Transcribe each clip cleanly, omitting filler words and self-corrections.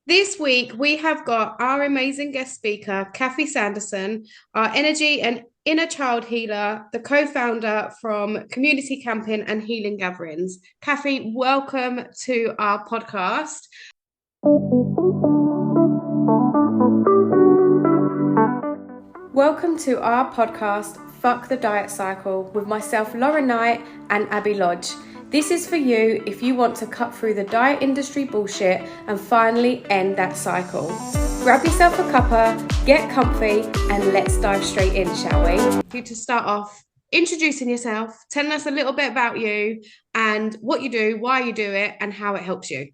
This week, we have got our amazing guest speaker, Kathy Sanderson, our energy and inner child healer, the co founder from Community Camping and Healing Gatherings. Kathy, welcome to our podcast. Welcome to our podcast, Fuck the Diet Cycle, with myself, Lauren Knight, and Abby Lodge. This is for you if you want to cut through the diet industry bullshit and finally end that cycle. Grab yourself a cuppa, get comfy, and let's dive straight in, shall we? You to start off introducing yourself, telling us a little bit about you and what you do, why you do it, and how it helps you.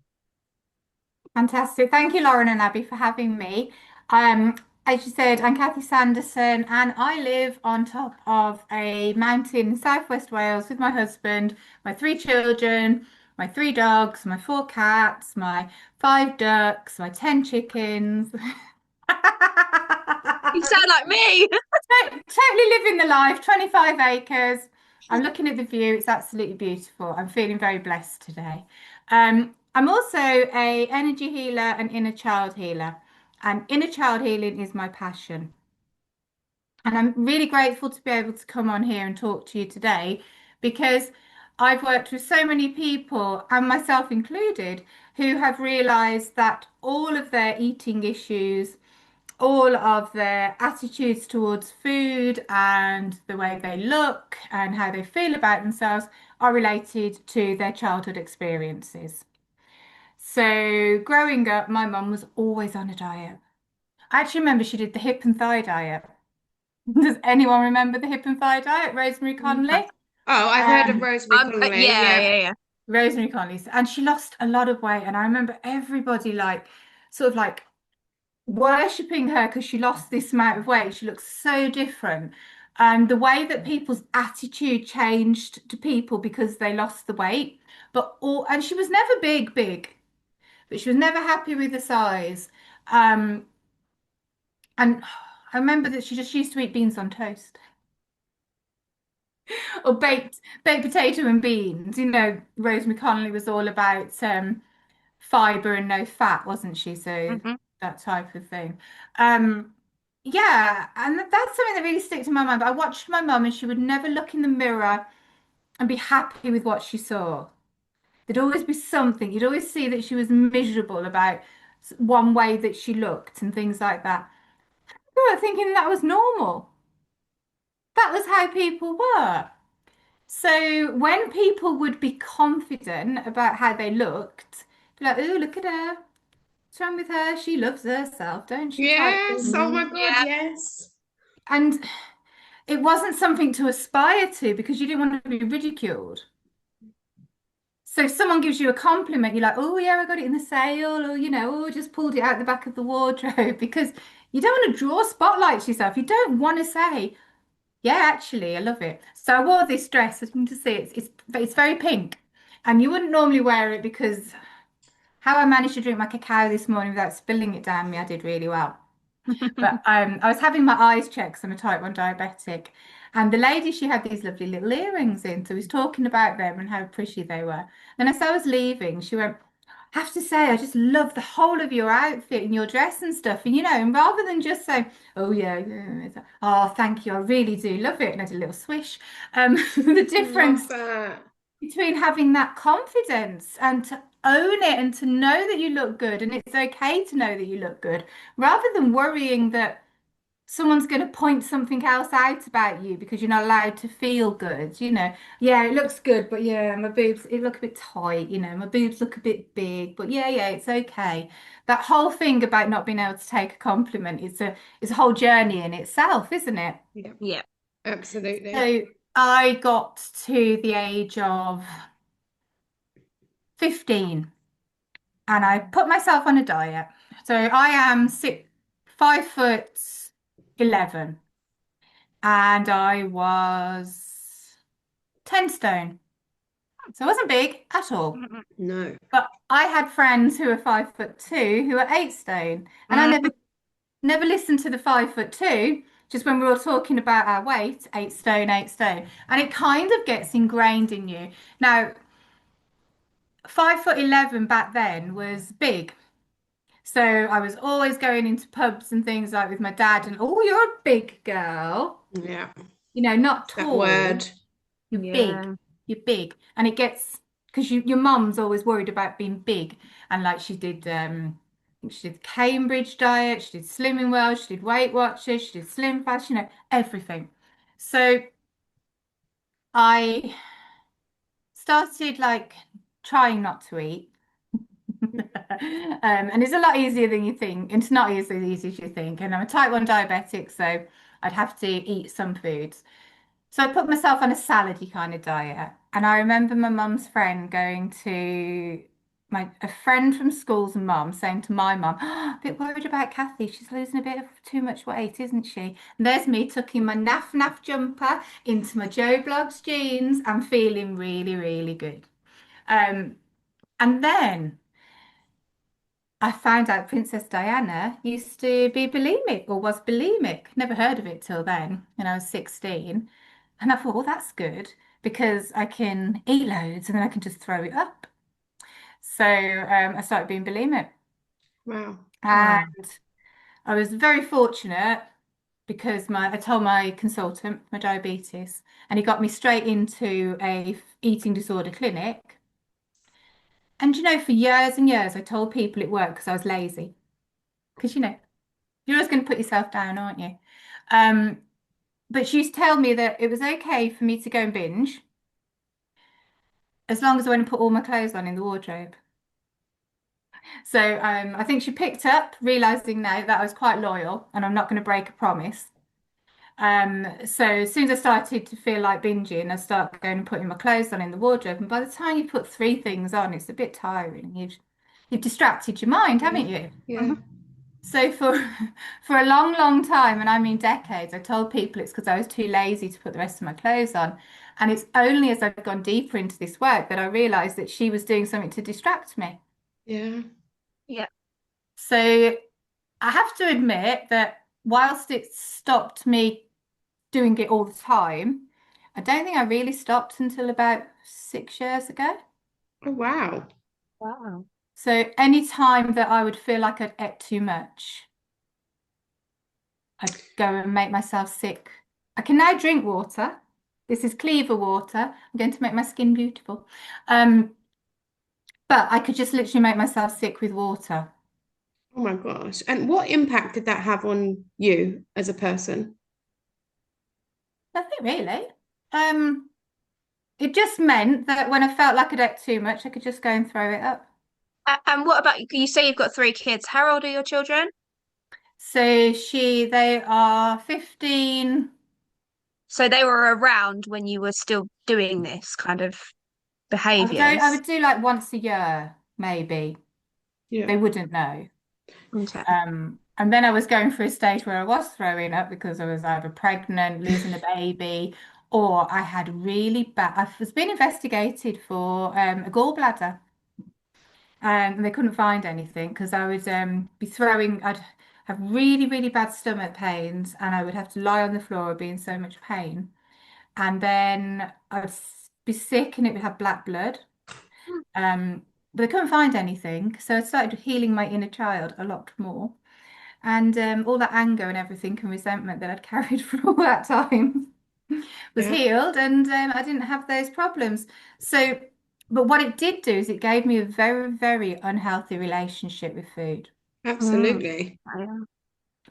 Fantastic. Thank you, Lauren and Abby, for having me. Um, as you said, I'm Kathy Sanderson, and I live on top of a mountain in Southwest Wales with my husband, my three children, my three dogs, my four cats, my five ducks, my 10 chickens. You sound like me. Totally living the life, 25 acres. I'm looking at the view. It's absolutely beautiful. I'm feeling very blessed today. I'm also a energy healer and inner child healer. And inner child healing is my passion. And I'm really grateful to be able to come on here and talk to you today because I've worked with so many people, and myself included, who have realized that all of their eating issues, all of their attitudes towards food and the way they look and how they feel about themselves are related to their childhood experiences. So, growing up, my mum was always on a diet. I actually remember she did the hip and thigh diet. Does anyone remember the hip and thigh diet? Rosemary Oh, Conley? I've heard of Um, Rosemary Conley. Yeah, Yeah. yeah, yeah. Rosemary Conley. And she lost a lot of weight. And I remember everybody sort of like worshipping her because she lost this amount of weight. She looks so different. And the way that people's attitude changed to people because they lost the weight. And she was never big, but she was never happy with the size. Um, and I remember that she just used to eat beans on toast or baked potato and beans. Rosemary Connolly was all about fiber and no fat, wasn't she? So Hmm. that type of thing. Um, yeah, and that's something that really sticks in my mind. But I watched my mum, and she would never look in the mirror and be happy with what she saw. There'd always be something. You'd always see that she was miserable about one way that she looked and things like that. I was thinking that was normal. That was how people were. So when people would be confident about how they looked, be like, "Oh, look at her. What's wrong with her? She loves herself, don't she?" Type Yes. thing. Oh my God. Yeah. Yes. And it wasn't something to aspire to because you didn't want to be ridiculed. So if someone gives you a compliment, you're like, "Oh yeah, I got it in the sale," or "Oh, just pulled it out the back of the wardrobe," because you don't want to draw spotlights yourself. You don't want to say, "Yeah, actually, I love it." So I wore this dress. I need to see it's very pink, and you wouldn't normally wear it because how I managed to drink my cacao this morning without spilling it down me, I did really well. But I was having my eyes checked 'cause I'm a type 1 diabetic. And the lady, she had these lovely little earrings in. So I was talking about them and how pretty they were. Then as I was leaving, she went, "I have to say, I just love the whole of your outfit and your dress and stuff." And rather than just say, "Oh, yeah, yeah," it's like, "Oh, thank you, I really do love it." And I did a little swish. The Love difference that. between having that confidence and to own it and to know that you look good and it's okay to know that you look good rather than worrying that someone's going to point something else out about you because you're not allowed to feel good. Yeah, it looks good, but yeah, my boobs, it look a bit tight. My boobs look a bit big, but yeah, it's okay. That whole thing about not being able to take a compliment is a whole journey in itself, isn't it? Yeah. Yeah. Absolutely. So I got to the age of 15 and I put myself on a diet. So I am 5 foot 11 and I was 10 stone. So I wasn't big at all. Mhm. No. But I had friends who were 5 foot 2 who were 8 stone. And I Mhm. never listened to the 5 foot 2, just when we were talking about our weight, 8 stone, 8 stone. And it kind of gets ingrained in you. Now, 5 foot 11 back then was big. So I was always going into pubs and things like with my dad, and oh, you're a big girl. Yeah. Not It's that tall. word. You're big. Yeah. You're big. And it gets because your mum's always worried about being big. And like she did I think she did Cambridge diet, she did Slimming Well, she did Weight Watchers, she did Slim Fast, everything. So I started like trying not to eat. And it's a lot easier than you think. It's not as easy as you think. And I'm a type 1 diabetic, so I'd have to eat some foods. So I put myself on a salady kind of diet. And I remember my mum's friend going to a friend from school's mum saying to my mum, "Oh, a bit worried about Kathy. She's losing a bit of too much weight, isn't she?" And there's me tucking my naff naff jumper into my Joe Blogs jeans and feeling really, really good. Um, and then I found out Princess Diana used to be bulimic or was bulimic. Never heard of it till then, when I was 16. And I thought, well, that's good because I can eat loads and then I can just throw it up. So I started being bulimic. Wow. And Wow. I was very fortunate because I told my consultant, my diabetes, and he got me straight into a eating disorder clinic. And for years and years, I told people it worked because I was lazy. Because you're always going to put yourself down, aren't you? Um, but she used to tell me that it was okay for me to go and binge as long as I went and put all my clothes on in the wardrobe. So I think she picked up, realizing now that I was quite loyal and I'm not going to break a promise. So as soon as I started to feel like binging, I started going and putting my clothes on in the wardrobe. And by the time you put three things on, it's a bit tiring. You've distracted your mind, Yeah. haven't you? Yeah. So for for a long, long time, and I mean decades, I told people it's because I was too lazy to put the rest of my clothes on. And it's only as I've gone deeper into this work that I realized that she was doing something to distract me. Yeah. Yeah. So I have to admit that whilst it stopped me doing it all the time, I don't think I really stopped until about 6 years ago. Oh, wow. Wow. So any time that I would feel like I'd ate too much, I'd go and make myself sick. I can now drink water. This is Cleaver water. I'm going to make my skin beautiful. Um, but I could just literally make myself sick with water. Oh my gosh. And what impact did that have on you as a person? Nothing really. Um, it just meant that when I felt like I'd ate too much, I could just go and throw it up. And what about you say you've got three kids? How old are your children? So they are 15. So they were around when you were still doing this kind of I behaviors. would do like once a year, maybe. Yeah. They wouldn't know. Okay. And then I was going through a stage where I was throwing up because I was either pregnant, losing a baby, or I had really bad. I was being investigated for a gallbladder, and they couldn't find anything because I would be throwing. I'd have really, really bad stomach pains, and I would have to lie on the floor, be in so much pain, and then I'd be sick, and it would have black blood. But they couldn't find anything, so I started healing my inner child a lot more. And all that anger and everything and resentment that I'd carried for all that time was Yeah. healed, and I didn't have those problems. So, but what it did do is it gave me a very, very unhealthy relationship with food, Mm. Absolutely. Yeah.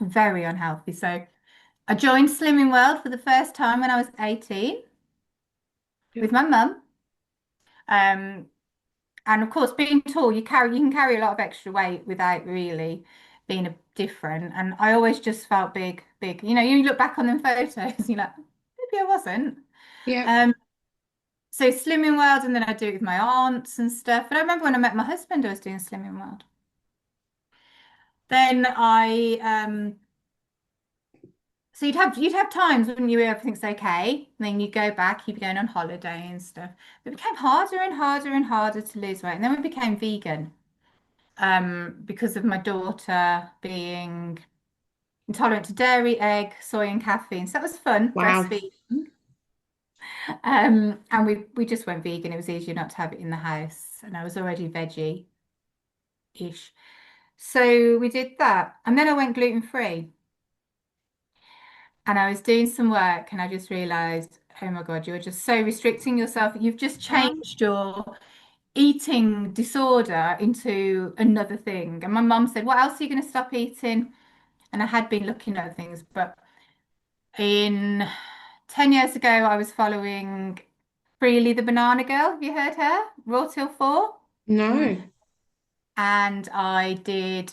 very unhealthy. So, I joined Slimming World for the first time when I was 18 Yeah. with my mum. Um, and of course, being tall, you can carry a lot of extra weight without really being a different. And I always just felt big, big. You look back on them photos, you're like, maybe I wasn't. Yeah. Um, so Slimming World, and then I do it with my aunts and stuff. But I remember when I met my husband, I was doing Slimming World. Then so you'd have times when everything's okay, and then you go back, you'd be going on holiday and stuff. But it became harder and harder and harder to lose weight, and then we became vegan. Because of my daughter being intolerant to dairy, egg, soy, and caffeine. So that was fun, Wow. breastfeeding. And we just went vegan. It was easier not to have it in the house, and I was already veggie-ish. So we did that. And then I went gluten free. And I was doing some work and I just realized, oh my God, you're just so restricting yourself. You've just changed your eating disorder into another thing. And my mum said, what else are you going to stop eating? And I had been looking at things, but in 10 years ago, I was following Freely the Banana Girl. Have you heard her? Raw Till 4. No. And I did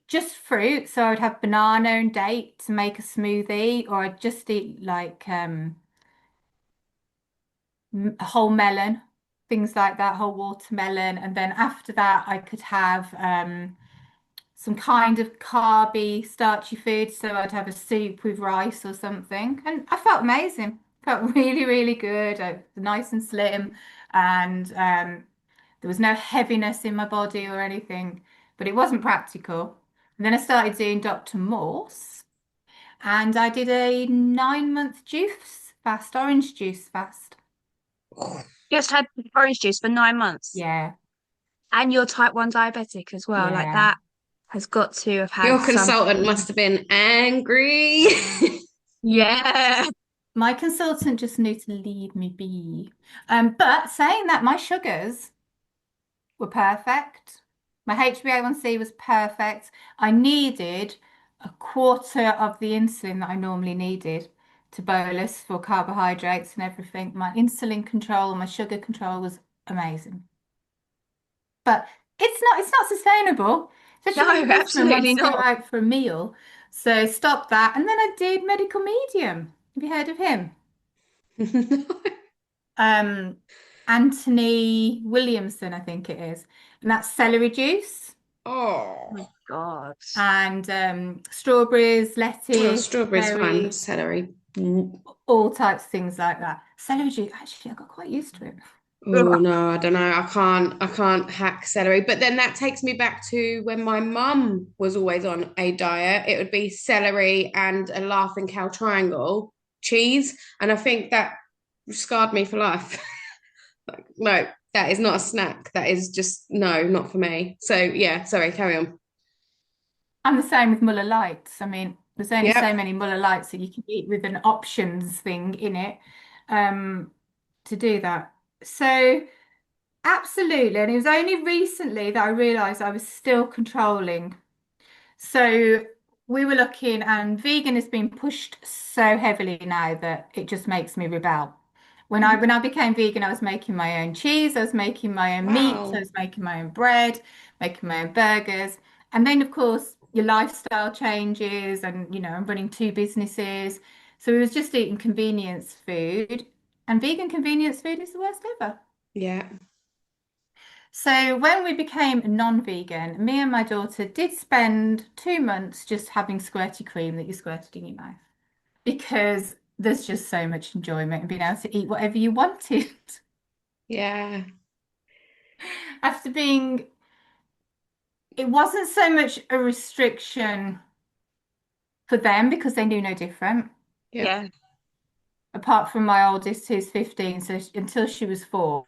just fruit. So I'd have banana and date to make a smoothie, or I'd just eat like a whole melon, things like that, whole watermelon. And then after that, I could have some kind of carby, starchy food. So I'd have a soup with rice or something. And I felt amazing. Felt really, really good. I was nice and slim. And there was no heaviness in my body or anything, but it wasn't practical. And then I started doing Dr. Morse, and I did a 9 month juice fast, orange juice fast. Just had orange juice for 9 months. Yeah, And you're type 1 diabetic as well. Like yeah. that has got to have had Your some. consultant must have been angry. Yeah. My consultant just knew to leave me be. But saying that, my sugars were perfect. My HbA1c was perfect. I needed a quarter of the insulin that I normally needed to bolus for carbohydrates and everything. My insulin control, my sugar control was amazing. But it's not sustainable, especially No, when your husband absolutely wants to go not. out for a meal. So stop that. And then I did medical medium. Have you heard of him? Um, Anthony Williamson, I think it is. And that's celery juice Oh Oh, my God. and strawberries, well, lettuce, strawberries fine, cherry, celery. Mm. all types of things like that. Celery juice, actually, I got quite used to it. Oh no, I don't know. I can't hack celery. But then that takes me back to when my mum was always on a diet. It would be celery and a laughing cow triangle, cheese, and I think that scarred me for life. Like, no, that is not a snack. That is just no, not for me. So yeah, sorry, carry on. I'm the same with Muller Lights. I mean, there's only so Yep. many Muller Lights that you can eat with an options thing in it um, to do that. So absolutely. And it was only recently that I realized I was still controlling. So we were looking, and vegan has been pushed so heavily now that it just makes me rebel. When I became vegan, I was making my own cheese, I was making my own meat, I Wow. was making my own bread, making my own burgers. And then of course your lifestyle changes and I'm running two businesses. So it was just eating convenience food. And vegan convenience food is the worst ever. Yeah. So when we became non-vegan, me and my daughter did spend 2 months just having squirty cream that you squirted in your mouth because there's just so much enjoyment in being able to eat whatever you wanted. Yeah. After being, it wasn't so much a restriction for them because they knew no different, Yeah. Yeah. apart from my oldest who's 15. So until she was 4,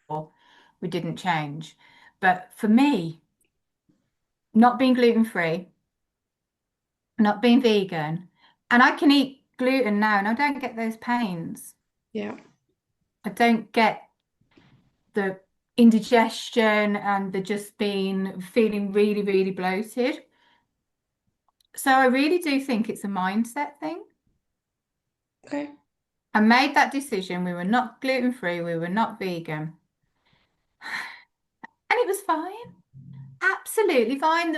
we didn't change. But for me, not being gluten-free, not being vegan, and I can eat gluten now and I don't get those pains. Yeah. I don't get the indigestion and the just being feeling really, really bloated. So I really do think it's a mindset thing. Okay. I made that decision. We were not gluten free, we were not vegan, and it was fine. Absolutely fine.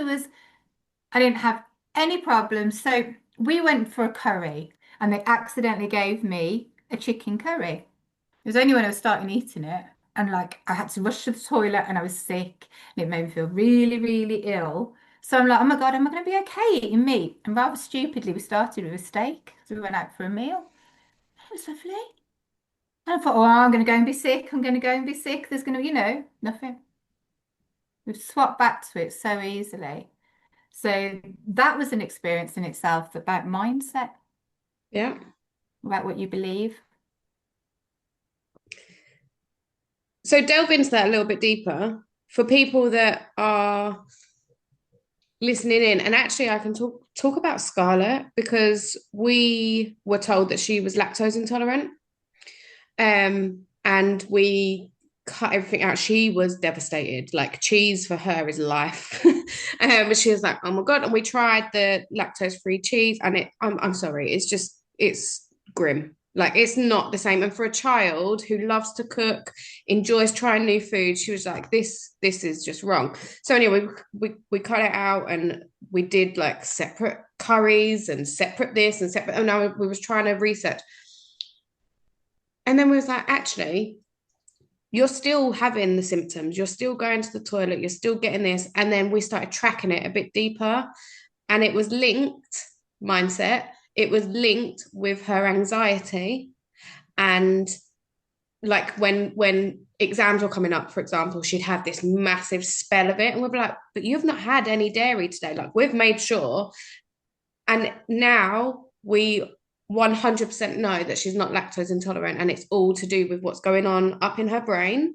I didn't have any problems. So we went for a curry and they accidentally gave me a chicken curry. It was only when I was starting eating it, and like I had to rush to the toilet and I was sick and it made me feel really, really ill. So I'm like, oh my God, am I going to be okay eating meat? And rather stupidly, we started with a steak. So we went out for a meal. It was lovely. And I thought, oh, I'm going to go and be sick. I'm going to go and be sick. There's going to, nothing. We've swapped back to it so easily. So that was an experience in itself about mindset, Yeah. about what you believe. So delve into that a little bit deeper for people that are listening in, and actually I can talk about Scarlett because we were told that she was lactose intolerant, and we cut everything out. She was devastated. Like cheese for her is life. But she was like, oh my God. And we tried the lactose-free cheese, and I'm sorry, it's grim. Like it's not the same. And for a child who loves to cook, enjoys trying new food, she was like, this is just wrong. So anyway, we cut it out, and we did like separate curries and separate this and separate. And now we was trying to research. And then we was like, actually, you're still having the symptoms, you're still going to the toilet, you're still getting this. And then we started tracking it a bit deeper, and it was linked mindset, it was linked with her anxiety. And like when exams were coming up, for example, she'd have this massive spell of it, and we'd be like, but you've not had any dairy today, like we've made sure. And now we 100% know that she's not lactose intolerant, and it's all to do with what's going on up in her brain.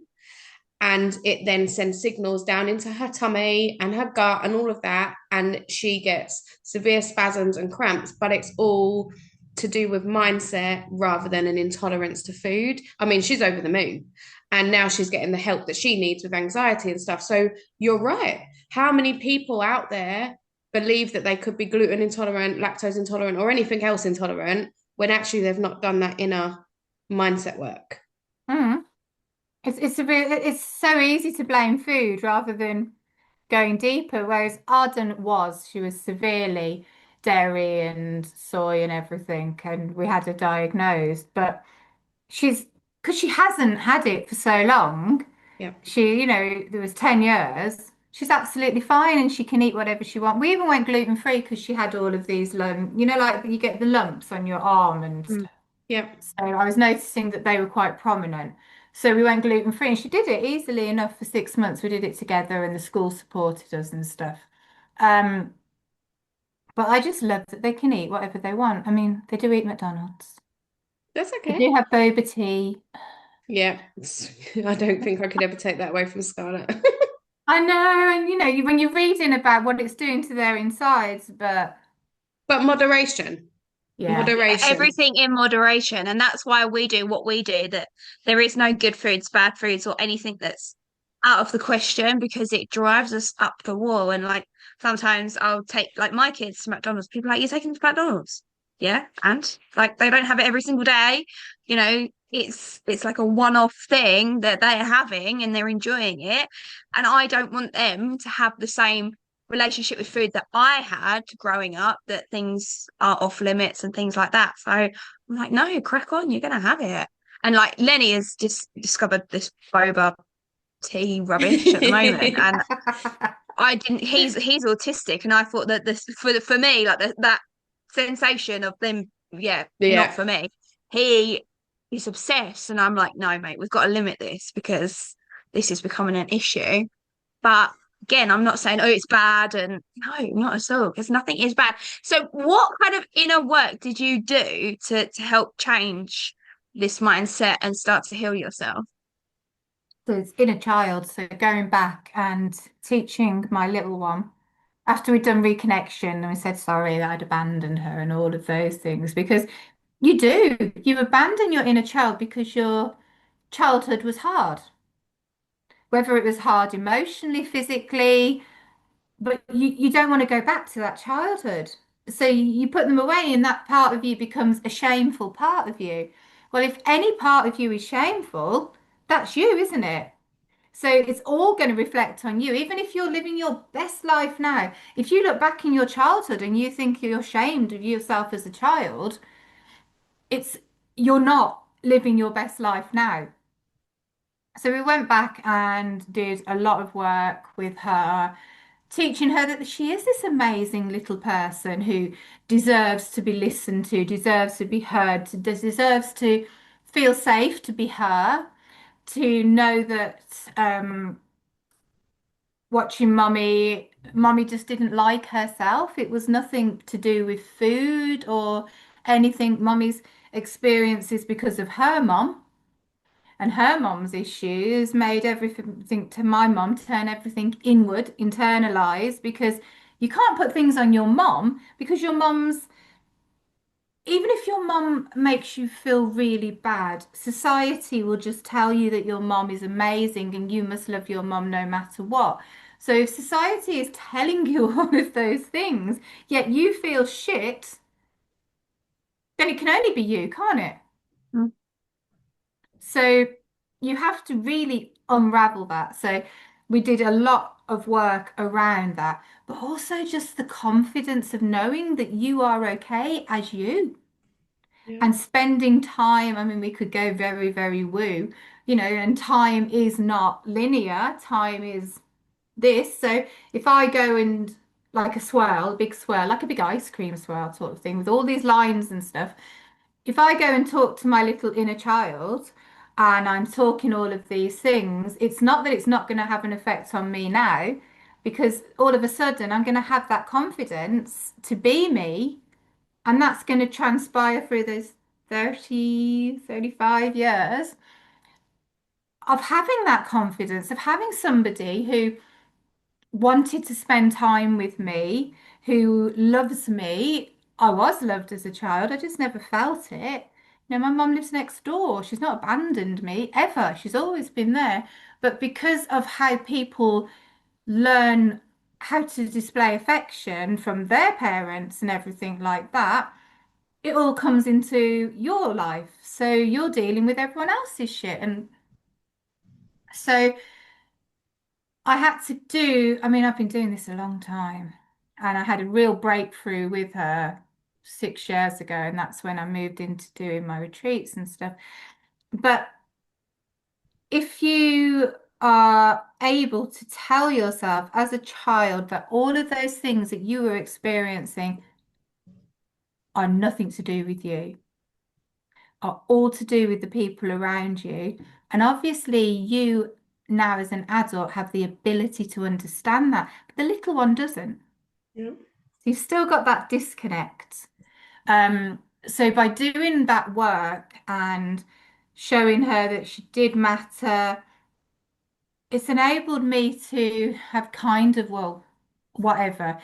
And it then sends signals down into her tummy and her gut and all of that. And she gets severe spasms and cramps, but it's all to do with mindset rather than an intolerance to food. I mean, she's over the moon. And now she's getting the help that she needs with anxiety and stuff. So you're right. How many people out there believe that they could be gluten intolerant, lactose intolerant, or anything else intolerant when actually they've not done that inner mindset work? Mm. It's so easy to blame food rather than going deeper. Whereas Arden she was severely dairy and soy and everything, and we had her diagnosed. But she's because she hasn't had it for so long. Yeah. There was 10 years. She's absolutely fine and she can eat whatever she wants. We even went gluten free because she had all of these like you get the lumps on your arm and Mm. stuff. Yeah. So I was noticing that they were quite prominent. So we went gluten free and she did it easily enough for 6 months. We did it together and the school supported us and stuff. Um, but I just love that they can eat whatever they want. I mean, they do eat McDonald's. That's They okay. do have boba tea. Yeah, I don't think I could ever take that away from Scarlett. I know, and when you're reading about what it's doing to their insides, but But moderation, yeah. Yeah, moderation. everything in moderation. And that's why we do what we do, that there is no good foods, bad foods, or anything that's out of the question because it drives us up the wall. And like sometimes I'll take like my kids to McDonald's. People are like, you're taking them to McDonald's. Yeah. And like they don't have it every single day. It's like a one-off thing that they're having and they're enjoying it. And I don't want them to have the same relationship with food that I had growing up, that things are off limits and things like that. So I'm like, no, crack on, you're gonna have it. And like Lenny has just discovered this boba tea rubbish at the moment, and I didn't. He's autistic, and I thought that this for me like that sensation of them, yeah, not Yeah, for me. He is obsessed, and I'm like, no, mate, we've got to limit this because this is becoming an issue. But again, I'm not saying, oh, it's bad. And no, not at all, because nothing is bad. So what kind of inner work did you do to help change this mindset and start to heal yourself? So it's inner child. So going back and teaching my little one after we'd done reconnection and we said sorry that I'd abandoned her and all of those things because you abandon your inner child because your childhood was hard, whether it was hard emotionally, physically, but you don't want to go back to that childhood. So you put them away, and that part of you becomes a shameful part of you. Well, if any part of you is shameful, that's you, isn't it? So it's all going to reflect on you. Even if you're living your best life now, if you look back in your childhood and you think you're ashamed of yourself as a child, it's you're not living your best life now. So we went back and did a lot of work with her, teaching her that she is this amazing little person who deserves to be listened to, deserves to be heard, deserves to feel safe to be her, to know that watching mummy just didn't like herself. It was nothing to do with food or anything. Mummy's experiences because of her mum. And her mom's issues made everything to my mom turn everything inward, internalize, because you can't put things on your mom because your mom's, even if your mom makes you feel really bad, society will just tell you that your mom is amazing and you must love your mom no matter what. So if society is telling you all of those things, yet you feel shit, then it can only be you, can't it? Mm. So you have to really unravel that. So we did a lot of work around that, but also just the confidence of knowing that you are okay as you Yeah. and spending time. I mean, we could go very, very woo, and time is not linear. Time is this. So if I go and like a swirl, a big swirl, like a big ice cream swirl sort of thing with all these lines and stuff, if I go and talk to my little inner child and I'm talking all of these things, it's not that it's not going to have an effect on me now, because all of a sudden I'm going to have that confidence to be me, and that's going to transpire through those 30, 35 years of having that confidence, of having somebody who wanted to spend time with me, who loves me. I was loved as a child, I just never felt it. My mum lives next door. She's not abandoned me ever. She's always been there. But because of how people learn how to display affection from their parents and everything like that, it all comes into your life. So you're dealing with everyone else's shit. And so I had to do, I mean, I've been doing this a long time, and I had a real breakthrough with her 6 years ago, and that's when I moved into doing my retreats and stuff. But if you are able to tell yourself as a child that all of those things that you were experiencing are nothing to do with you, are all to do with the people around you, and obviously you now as an adult have the ability to understand that, but the little one doesn't. Yeah. So you've still got that disconnect. So by doing that work and showing her that she did matter, it's enabled me to have kind of, well, whatever.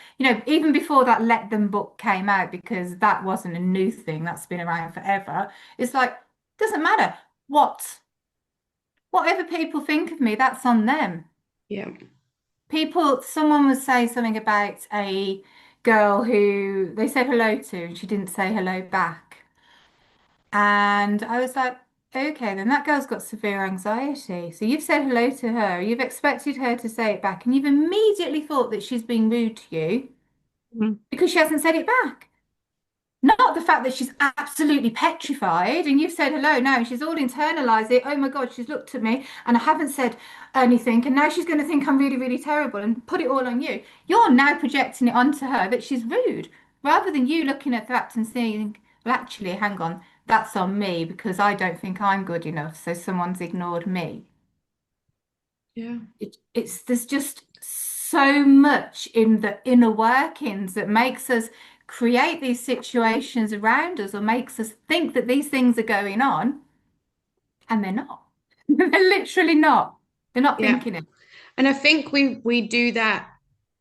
Even before that Let Them book came out, because that wasn't a new thing, that's been around forever. It's like, doesn't matter whatever people think of me, that's on them. Yeah. Someone was saying something about a girl who they said hello to and she didn't say hello back. And I was like, okay, then that girl's got severe anxiety. So you've said hello to her, you've expected her to say it back, and you've immediately thought that she's being rude to you Mm. because she hasn't said it back. Not the fact that she's absolutely petrified and you've said hello now and she's all internalized it. Oh my God, she's looked at me and I haven't said anything. And now she's going to think I'm really, really terrible and put it all on you. You're now projecting it onto her that she's rude rather than you looking at that and saying, well, actually, hang on, that's on me because I don't think I'm good enough. So someone's ignored me. Yeah. There's just so much in the inner workings that makes us create these situations around us or makes us think that these things are going on, and they're not. They're literally not. They're not Yeah. thinking it. And I think we do that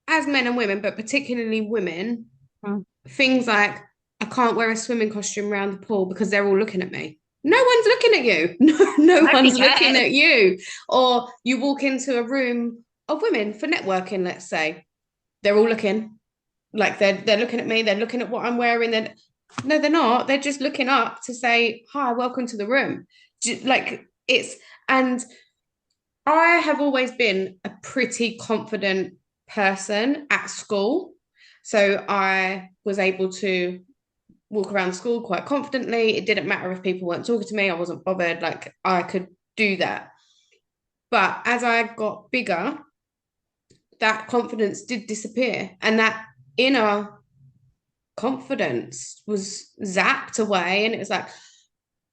as men and women, but particularly women. Mm. Things like I can't wear a swimming costume around the pool because they're all looking at me. No one's looking at you. No Nobody one's looking cares. at you. Or you walk into a room of women for networking, let's say. They're all looking. Like they're looking at me, they're looking at what I'm wearing. Then no, they're not. They're just looking up to say, hi, welcome to the room. Like it's and I have always been a pretty confident person at school. So I was able to walk around school quite confidently. It didn't matter if people weren't talking to me, I wasn't bothered. Like I could do that. But as I got bigger, that confidence did disappear. And that inner confidence was zapped away. And it was like,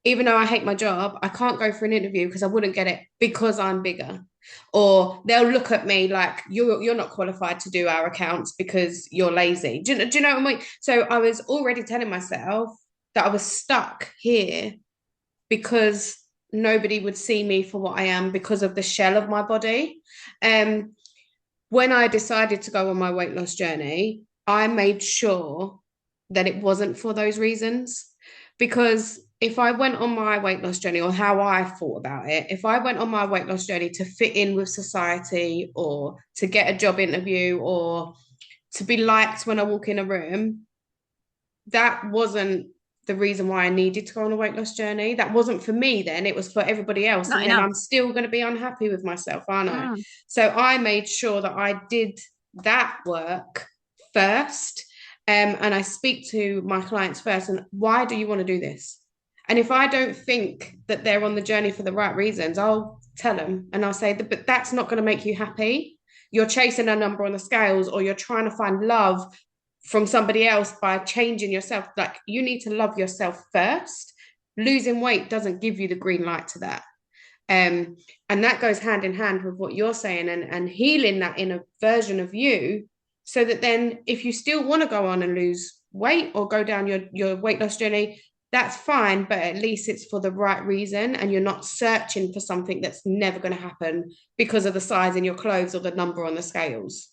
even though I hate my job, I can't go for an interview because I wouldn't get it because I'm bigger. Or they'll look at me like you're not qualified to do our accounts because you're lazy. Do you know what I mean? So I was already telling myself that I was stuck here because nobody would see me for what I am because of the shell of my body. Um, when I decided to go on my weight loss journey, I made sure that it wasn't for those reasons. Because if I went on my weight loss journey, or how I thought about it, if I went on my weight loss journey to fit in with society or to get a job interview or to be liked when I walk in a room, that wasn't the reason why I needed to go on a weight loss journey. That wasn't for me then, it was for everybody else. Not And then enough. I'm still going to be unhappy with myself, aren't I? Mm. So I made sure that I did that work first. And I speak to my clients first. And why do you want to do this? And if I don't think that they're on the journey for the right reasons, I'll tell them and I'll say, but that's not going to make you happy. You're chasing a number on the scales, or you're trying to find love from somebody else by changing yourself. Like, you need to love yourself first. Losing weight doesn't give you the green light to that. And that goes hand in hand with what you're saying, and healing that inner version of you, so that then if you still want to go on and lose weight or go down your weight loss journey, that's fine, but at least it's for the right reason, and you're not searching for something that's never going to happen because of the size in your clothes or the number on the scales.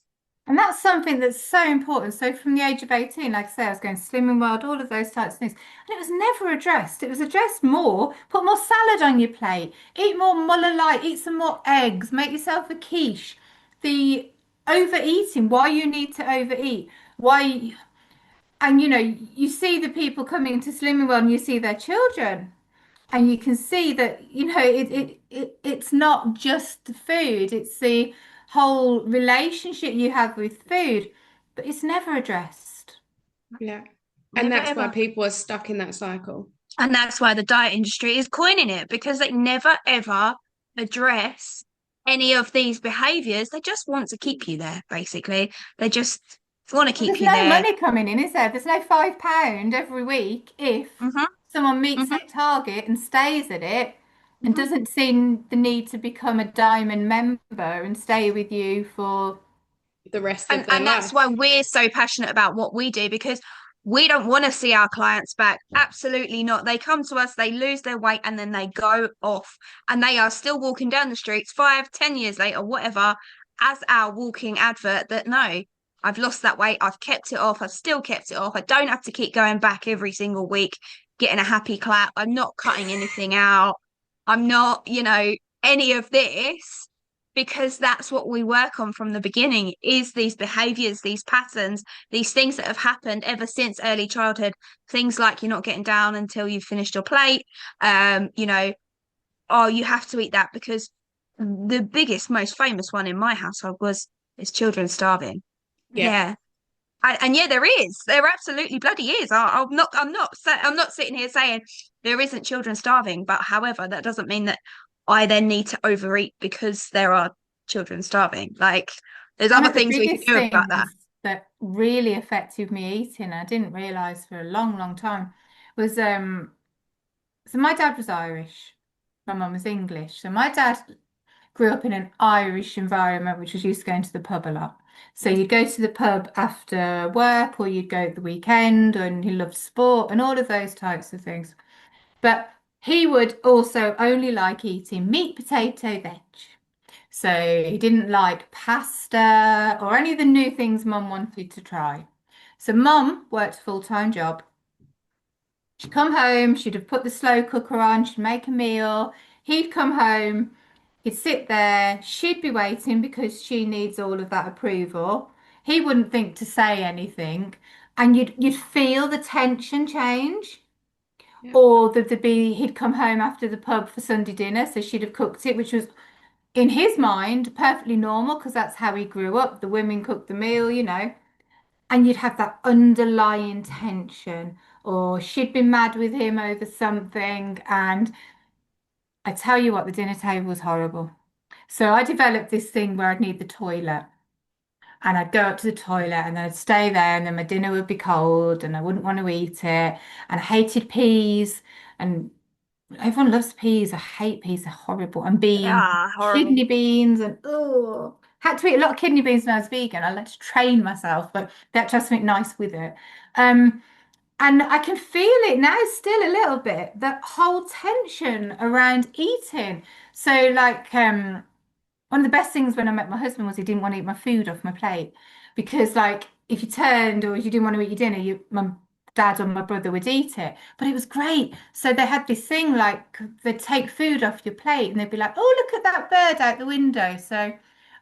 And that's something that's so important. So from the age of 18, like I say, I was going Slimming World, all of those types of things. And it was never addressed. It was addressed more, put more salad on your plate, eat more muller light, eat some more eggs, make yourself a quiche. The overeating, why you need to overeat, why, and you see the people coming to Slimming World and you see their children. And you can see that, it's not just the food, it's the whole relationship you have with food, but it's never addressed. Yeah. And Never that's why ever. people are stuck in that cycle. And that's why the diet industry is coining it, because they never ever address any of these behaviors. They just want to keep you there, basically. They just want to Well, there's keep you no there. money coming in, is there? There's no £5 every week if Hmm. someone meets Hmm. their target and stays at it and Hmm. doesn't see the need to become a diamond member and stay with you for. The rest of their And that's why life. we're so passionate about what we do, because we don't want to see our clients back. Absolutely not. They come to us, they lose their weight, and then they go off. And they are still walking down the streets 5, 10 years later, whatever, as our walking advert that no, I've lost that weight, I've kept it off, I've still kept it off. I don't have to keep going back every single week, getting a happy clap. I'm not cutting anything out. I'm not, any of this, because that's what we work on from the beginning, is these behaviors, these patterns, these things that have happened ever since early childhood. Things like you're not getting down until you've finished your plate. Oh, you have to eat that, because the biggest, most famous one in my household was, is children starving. Yeah. Yeah. And yeah, there is. There absolutely bloody is. I'm not sitting here saying there isn't children starving, but however, that doesn't mean that I then need to overeat because there are children starving. Like, there's One other of the things we can biggest do about that. things that really affected me eating, I didn't realize for a long, long time, was so my dad was Irish, my mum was English. So my dad grew up in an Irish environment, which was used to going to the pub a lot. So you'd go to the pub after work, or you'd go at the weekend, and he loved sport and all of those types of things. But he would also only like eating meat, potato, veg. So he didn't like pasta or any of the new things Mum wanted to try. So Mum worked a full-time job. She'd come home, she'd have put the slow cooker on, she'd make a meal. He'd come home, he'd sit there, she'd be waiting because she needs all of that approval. He wouldn't think to say anything, and you'd feel the tension change. Yeah. Or that he'd come home after the pub for Sunday dinner, so she'd have cooked it, which was in his mind, perfectly normal because that's how he grew up. The women cooked the meal. And you'd have that underlying tension, or she'd been mad with him over something. And I tell you what, the dinner table was horrible. So I developed this thing where I'd need the toilet. And I'd go up to the toilet and then I'd stay there, and then my dinner would be cold and I wouldn't want to eat it. And I hated peas. And everyone loves peas. I hate peas. They're horrible. And beans, Yeah, horrible. kidney beans, and oh, had to eat a lot of kidney beans when I was vegan. I had to train myself, but that just something nice with it. Um, And I can feel it now still a little bit, that whole tension around eating. So like one of the best things when I met my husband was he didn't want to eat my food off my plate because like if you turned or if you didn't want to eat your dinner, my dad or my brother would eat it. But it was great. So they had this thing like they'd take food off your plate and they'd be like, "Oh, look at that bird out the window." So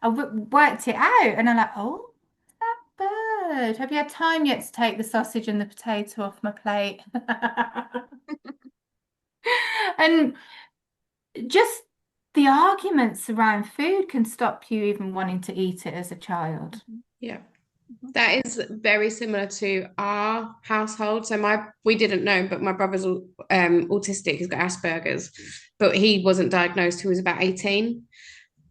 I worked it out and I'm like, "Oh, that bird. Have you had time yet to take the sausage and the potato off my plate?" And just the arguments around food can stop you even wanting to eat it as a child. Yeah. That is very similar to our household. So we didn't know, but my brother's autistic. He's got Asperger's, but he wasn't diagnosed. He was about 18,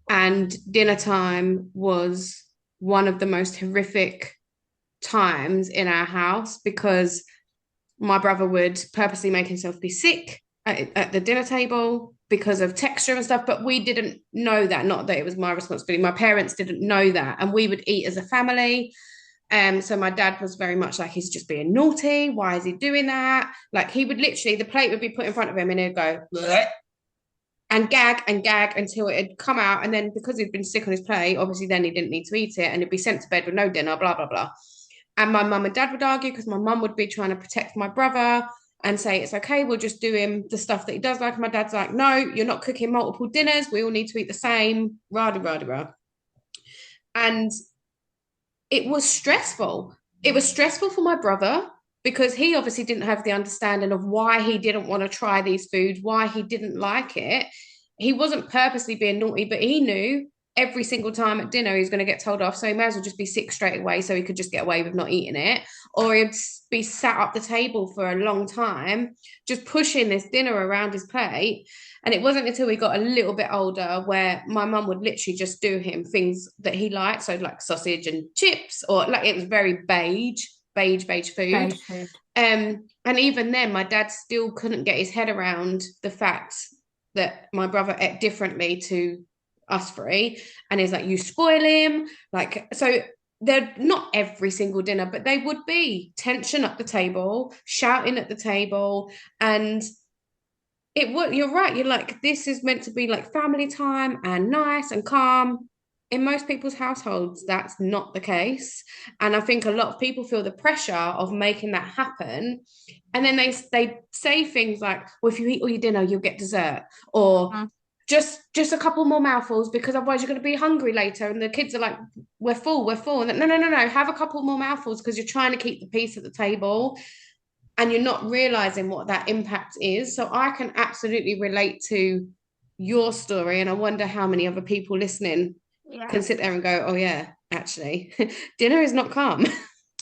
and dinner time was one of the most horrific times in our house because my brother would purposely make himself be sick at the dinner table because of texture and stuff, but we didn't know that. Not that it was my responsibility. My parents didn't know that, and we would eat as a family. So my dad was very much like, he's just being naughty. Why is he doing that? Like he would literally, the plate would be put in front of him and he'd go bleh, and gag until it had come out. And then because he'd been sick on his plate, obviously then he didn't need to eat it and he'd be sent to bed with no dinner, blah, blah, blah. And my mum and dad would argue because my mum would be trying to protect my brother and say, it's okay, we'll just do him the stuff that he does like. And my dad's like, no, you're not cooking multiple dinners. We all need to eat the same, rah, rah, rah. And it was stressful. It was stressful for my brother because he obviously didn't have the understanding of why he didn't want to try these foods, why he didn't like it. He wasn't purposely being naughty, but he knew every single time at dinner he's going to get told off. So he may as well just be sick straight away so he could just get away with not eating it. Or he'd be sat up the table for a long time, just pushing this dinner around his plate. And it wasn't until we got a little bit older where my mum would literally just do him things that he liked. So like sausage and chips, or like it was very beige food. Beige food. And even then, my dad still couldn't get his head around the fact that my brother ate differently to us three. And he's like, you spoil him. Like, so they're not every single dinner, but they would be tension at the table, shouting at the table. And it would, you're right. You're like, this is meant to be like family time and nice and calm. In most people's households, that's not the case. And I think a lot of people feel the pressure of making that happen. And then they say things like, well, if you eat all your dinner, you'll get dessert. Or Mhm. just a couple more mouthfuls because otherwise you're going to be hungry later. And the kids are like, we're full, we're full. And no, no, no, no, have a couple more mouthfuls because you're trying to keep the peace at the table and you're not realizing what that impact is. So I can absolutely relate to your story. And I wonder how many other people listening Yeah. can sit there and go, oh, yeah, actually, dinner is not calm.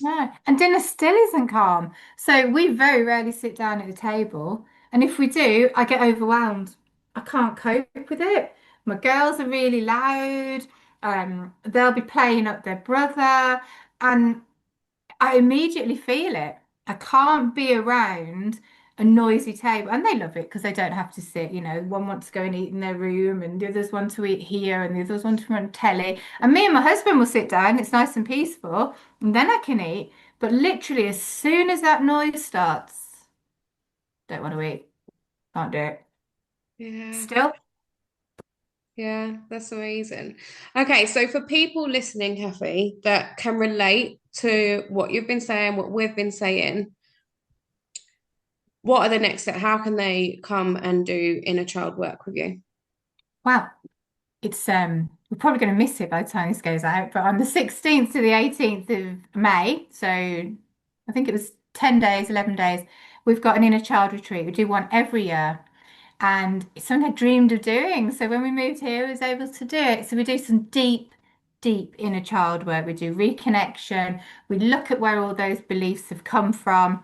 No, and dinner still isn't calm. So we very rarely sit down at the table. And if we do, I get overwhelmed. I can't cope with it. My girls are really loud. They'll be playing up their brother. And I immediately feel it. I can't be around a noisy table. And they love it because they don't have to sit. One wants to go and eat in their room, and the others want to eat here, and the others want to run telly. And me and my husband will sit down, it's nice and peaceful, and then I can eat. But literally, as soon as that noise starts, don't want to eat, can't do it. Yeah. Still, Yeah, that's amazing. Okay, so for people listening, Kathy, that can relate to what you've been saying, what we've been saying, what are the next steps? How can they come and do inner child work with you? wow. It's we're probably going to miss it by the time this goes out, but on the 16th to the 18th of May, so I think it was 10 days, 11 days, we've got an inner child retreat. We do one every year. And it's something I dreamed of doing. So when we moved here, I was able to do it. So we do some deep, deep inner child work. We do reconnection. We look at where all those beliefs have come from.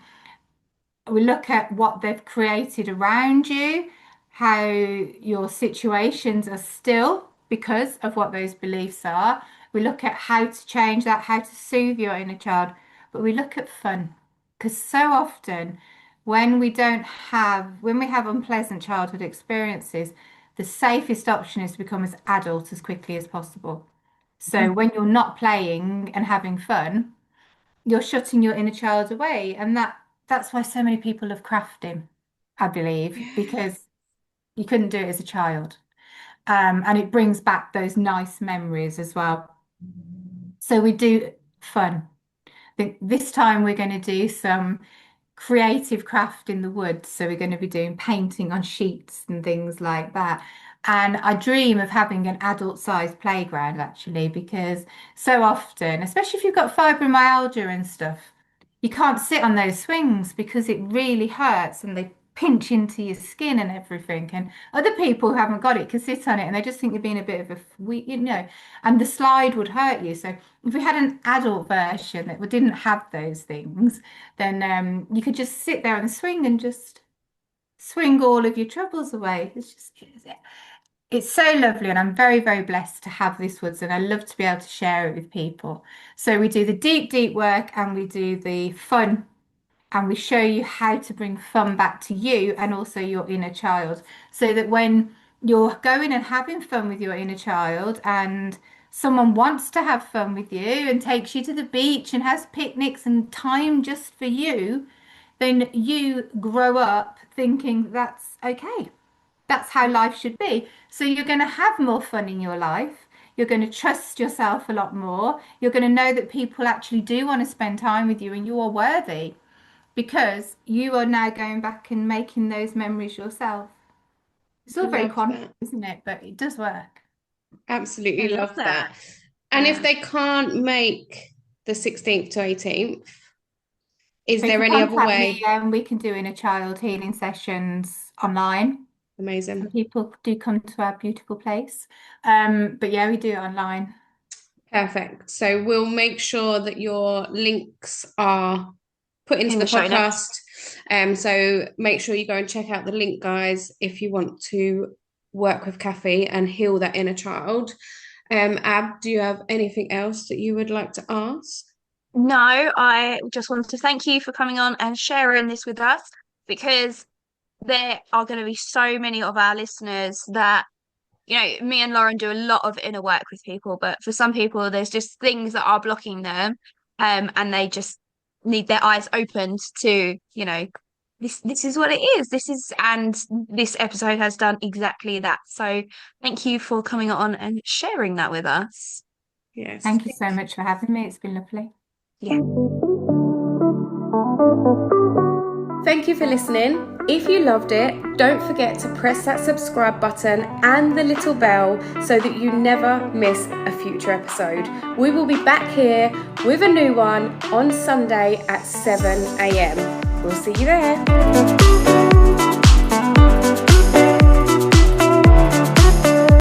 We look at what they've created around you, how your situations are still because of what those beliefs are. We look at how to change that, how to soothe your inner child, but we look at fun because so often when we have unpleasant childhood experiences, the safest option is to become as adult as quickly as possible. So when you're not playing and having fun, you're shutting your inner child away, and that that's why so many people love crafting, I believe, because you couldn't do it as a child. And it brings back those nice memories as well. So we do fun. I think this time we're going to do some creative craft in the woods. So we're going to be doing painting on sheets and things like that. And I dream of having an adult-sized playground actually, because so often, especially if you've got fibromyalgia and stuff, you can't sit on those swings because it really hurts and they pinch into your skin and everything. And other people who haven't got it can sit on it and they just think you're being a bit of a and the slide would hurt you. So if we had an adult version that didn't have those things, then you could just sit there on the swing and just swing all of your troubles away. It's so lovely, and I'm very, very blessed to have this woods, and I love to be able to share it with people. So we do the deep, deep work, and we do the fun, and we show you how to bring fun back to you and also your inner child, so that when you're going and having fun with your inner child, and someone wants to have fun with you and takes you to the beach and has picnics and time just for you, then you grow up thinking that's okay. That's how life should be. So you're going to have more fun in your life. You're going to trust yourself a lot more. You're going to know that people actually do want to spend time with you and you are worthy because you are now going back and making those memories yourself. It's all very Love quantum, that. isn't it? But it does work. Absolutely I love love that. that. And if Yeah. they can't make the 16th to 18th, is They there can any other contact me way? and we can do inner child healing sessions online. Some Amazing. people do come to our beautiful place. But yeah, we do it online. Perfect. So we'll make sure that your links are put into In the the show notes. podcast. So make sure you go and check out the link, guys, if you want to work with Kathy and heal that inner child. Ab, do you have anything else that you would like to ask? No, I just wanted to thank you for coming on and sharing this with us because there are going to be so many of our listeners that, me and Lauren do a lot of inner work with people, but for some people, there's just things that are blocking them, and they just need their eyes opened to, this is what it is. And this episode has done exactly that. So thank you for coming on and sharing that with us. Yes. Thank you so much for having me. It's been lovely. Yeah. Thank you for listening. If you loved it, don't forget to press that subscribe button and the little bell so that you never miss a future episode. We will be back here with a new one on Sunday at 7 a.m. We'll see you there.